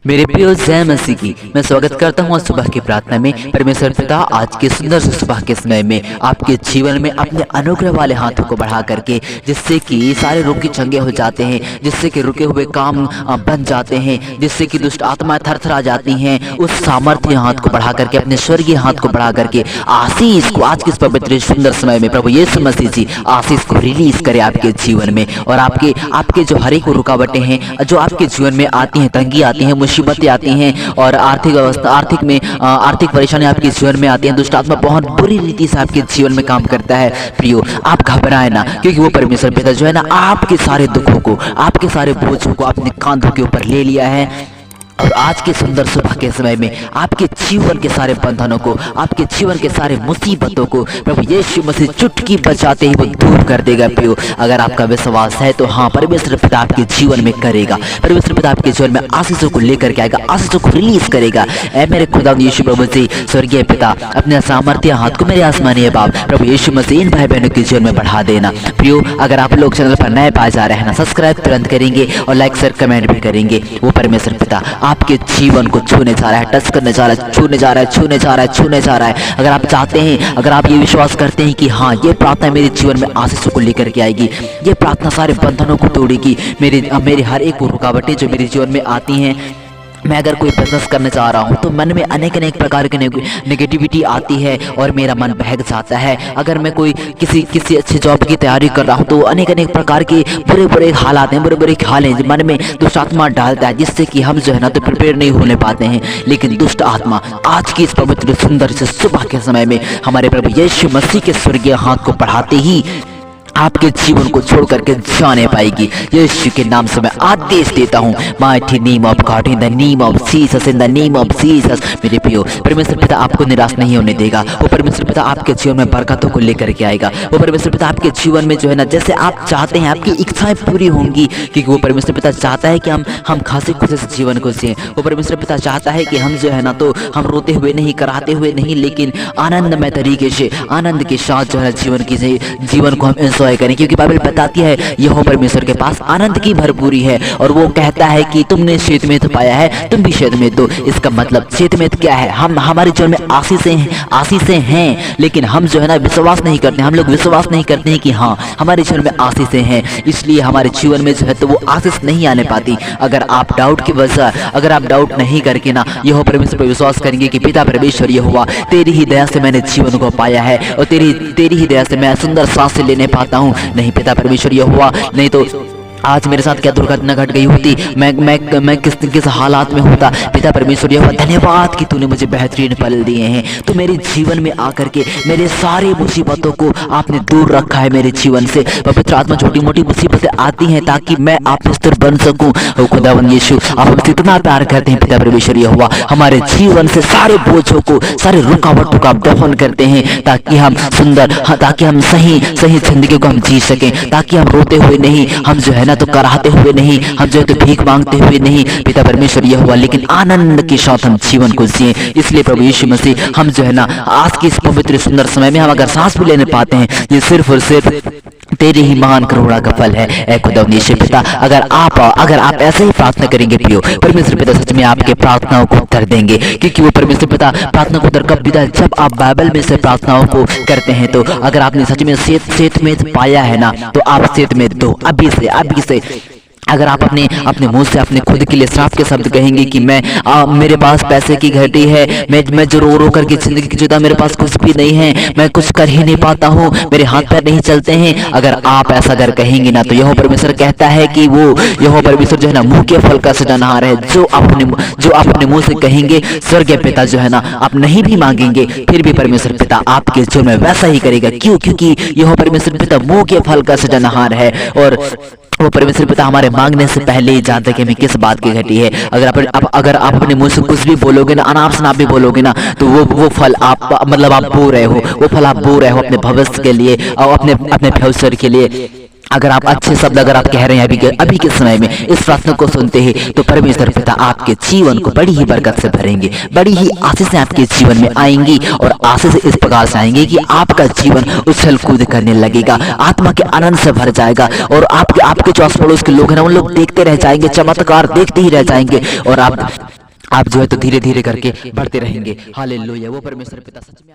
मेरे प्रिय जय मसीह की मैं स्वागत करता हूँ सुबह की प्रार्थना में। परमेश्वर पिता आज के सुंदर से सुबह के समय में आपके जीवन में अपने अनुग्रह वाले हाथों को बढ़ा करके, जिससे कि सारे रोग की चंगे हो जाते हैं, जिससे कि रुके हुए काम बन जाते हैं, जिससे कि दुष्ट आत्माएं थरथरा जाती हैं, उस सामर्थ्य हाथ को बढ़ा करके, अपने स्वर्गीय हाथ को बढ़ा करके आशीष को आज के इस पवित्र सुंदर समय में प्रभु यीशु मसीह जी आशीष को रिलीज करे आपके जीवन में। और आपके जो हर एक रुकावटें हैं जो आपके जीवन में आती हैं, तंगी आती हैं, मुसीबतें आती हैं और आर्थिक अवस्था आर्थिक परेशानी आपके जीवन में आती है, दुष्ट आत्मा बहुत बुरी रीति से आपके जीवन में काम करता है। प्रियो, आप घबराए ना, क्योंकि वो परमेश्वर पिता जो है ना आपके सारे दुखों को, आपके सारे बोझों को अपने कांधों के ऊपर ले लिया है। और आज के सुंदर सुबह के समय में आपके जीवन के सारे बंधनों को, आपके जीवन के सारे मुसीबतों को प्रभु यीशु मसीह चुटकी बजाते ही वो दूर कर देगा। प्रियो, अगर आपका विश्वास है तो हाँ, परमेश्वर पिता आपके जीवन में करेगा। परमेश्वर पिता आपके जीवन में आशीषों को लेकर के आएगा, आशीषों को रिलीज करेगा। ऐ मेरे खुदा यीशु प्रभु जी स्वर्गीय पिता, अपने सामर्थ्य हाथ को मेरे आसमानी बाप प्रभु यीशु मसीह इन भाई बहनों के जीवन में बढ़ा देना। प्रियो, अगर आप लोग चैनल पर नए पाए जा रहे हैं ना, सब्सक्राइब तुरंत करेंगे और लाइक शेयर कमेंट भी करेंगे। वो परमेश्वर पिता आपके जीवन को छूने जा रहा है, टच करने जा रहा है, छूने जा रहा है, छूने जा रहा है, छूने जा रहा है। अगर आप चाहते हैं, अगर आप ये विश्वास करते हैं कि हाँ, ये प्रार्थना मेरे जीवन में आशीषों को लेकर के आएगी, ये प्रार्थना सारे बंधनों को तोड़ेगी, मेरी हर एक रुकावटें जो मेरे जीवन में आती हैं, मैं अगर कोई बिजनेस करना चाह रहा हूँ तो मन में अनेक प्रकार की नेगेटिविटी आती है और मेरा मन बहक जाता है। अगर मैं कोई किसी अच्छी जॉब की तैयारी कर रहा हूँ तो अनेक प्रकार के बुरे हालात हैं, बुरे ख्याल हैं, मन में दुष्ट आत्मा डालता है, जिससे कि हम जो है ना तो प्रिपेयर नहीं होने पाते हैं। लेकिन दुष्ट आत्मा आज की इस पवित्र सुंदर से सुबह के समय में हमारे प्रभु यीशु मसीह के स्वर्गीय हाथ को बढ़ाते ही आपके जीवन को छोड़ करके जाने पाएगी। यीशु के नाम से मैं आदेश देता हूँ, mighty name of God, in the name of Jesus, in the name of Jesus. मेरे प्रियो, परमेश्वर पिता आपको निराश नहीं होने देगा। वो परमेश्वर पिता आपके जीवन में बरकतों को लेकर के आएगा। वो परमेश्वर पिता आपके जीवन में जो है ना, जैसे आप चाहते हैं आपकी इच्छाएं पूरी होंगी, क्योंकि वो परमेश्वर पिता चाहता है कि हम खासी खुशी से जीवन को जिएं। वो परमेश्वर पिता चाहता है कि हम जो है ना तो हम रोते हुए नहीं, कराते हुए नहीं, लेकिन आनंदमय तरीके से, आनंद के साथ जो है जीवन को हम एंजॉय करें। क्योंकि बाइबल बताती है यहोवा परमेश्वर के पास आनंद की भरपूरी है और वो कहता है कि तुमने शेतमेत पाया है, तुम भी शेतमेत दो। इसका मतलब शेतमेत क्या है? हमारे जीवन में आशीषें हैं, लेकिन हम जो है ना विश्वास नहीं करते। हम लोग विश्वास नहीं करते हैं कि हाँ, हमारे जीवन में आशीषें हैं, इसलिए हमारे जीवन में जो है तो वो आशीष नहीं आने पाती। अगर आप डाउट नहीं करके ना यहोवा परमेश्वर पर विश्वास करेंगे कि पिता परमेश्वर यहोवा, तेरी ही दया से मैंने जीवन को पाया है और तेरी ही दया से मैं सुंदर सांसें लेने पाता हूँ। नहीं पिता परमेश्वर यहोवा, नहीं तो आज मेरे साथ क्या दुर्घटना घट गई होती, मैं किस हालात में होता। पिता परमेश्वर यहोवा, धन्यवाद कि तूने मुझे बेहतरीन पल दिए हैं। तो मेरे जीवन में आकर के मेरे सारे मुसीबतों को आपने दूर रखा है मेरे जीवन से। पवित्र आत्मा, छोटी मोटी मुसीबतें आती हैं ताकि मैं आप स्थिर बन सकूं। खुदावन यीशु, आप हमसे इतना प्यार करते हैं। पिता परमेश्वर यहोवा, हमारे जीवन से सारे बोझों को, सारे रुकावटों को आप दफन करते हैं ताकि हम ताकि हम सही जिंदगी को हम जी सकें, ताकि हम रोते हुए नहीं, हम जो है ना तो कराहते हुए नहीं, हम जो है तो भीख मांगते हुए नहीं पिता परमेश्वर यहोवा, लेकिन आनंद के साथ हम जीवन को जिए। इसलिए प्रभु यीशु मसीह, हम जो है ना आज की इस पवित्र सुंदर समय में हम अगर सांस भी लेने पाते हैं, ये सिर्फ और सिर्फ तेरे ही महान करुणा का फल है। ऐ खुदा यीशु पिता, अगर आप ऐसे ही प्रार्थना करेंगे प्रियो, परमेश्वर पिता सच में आपके प्रार्थनाओं को उत्तर देंगे। क्योंकि वो परमेश्वर पिता प्रार्थना को उत्तर कब देता है? जब आप बाइबल में से प्रार्थनाओं को करते हैं। तो अगर आपने सच में सेत में पाया है ना, तो आप सेत में दो अभी से। अगर आप अपने मुंह से अपने खुद के लिए श्राप के शब्द कहेंगे कि मेरे पास पैसे की घटी है, मैं जो रो करके जिंदगी की जुदा, मेरे पास कुछ भी नहीं है, मैं कुछ कर ही नहीं पाता हूँ, मेरे हाथ पैर नहीं चलते हैं, अगर आप ऐसा अगर कहेंगे ना, तो यहोवा परमेश्वर कहता है कि वो यहोवा परमेश्वर जो है ना मुंह के फल का सृजनहार है। जो आप अपने मुंह से कहेंगे, स्वर्गीय पिता जो है ना, आप नहीं भी मांगेंगे फिर भी परमेश्वर पिता आपके जीवन में वैसा ही करेगा। क्यों? क्योंकि यहोवा परमेश्वर पिता मुंह के फल का सृजनहार है और वो परमेश्वर पिता हमारे मांगने से पहले ही जानते कि हमें किस बात की घटी है। अगर आप अपने मुंह से कुछ भी बोलोगे ना, अनाप शनाप भी बोलोगे ना, तो वो फल आप बो रहे हो, वो फल आप बो रहे हो अपने भविष्य के लिए और अपने फ्यूचर के लिए। अगर आप अच्छे शब्द अगर आप कह रहे हैं अभी के समय में इस प्रार्थना को सुनते हैं तो परमेश्वर पिता आपके जीवन को बड़ी ही बरकत से भरेंगे, बड़ी ही आशीषें आपके जीवन में आएंगी और आशीष इस प्रकार से आएंगे कि आपका जीवन उछल कूद करने लगेगा, आत्मा के आनंद से भर जाएगा और आपके जो आस पड़ोस के लोग हैं ना उन लोग देखते रह जाएंगे, चमत्कार देखते ही रह जाएंगे और आप जो है तो धीरे धीरे करके बढ़ते रहेंगे। हालेलुया। वो परमेश्वर पिता सच में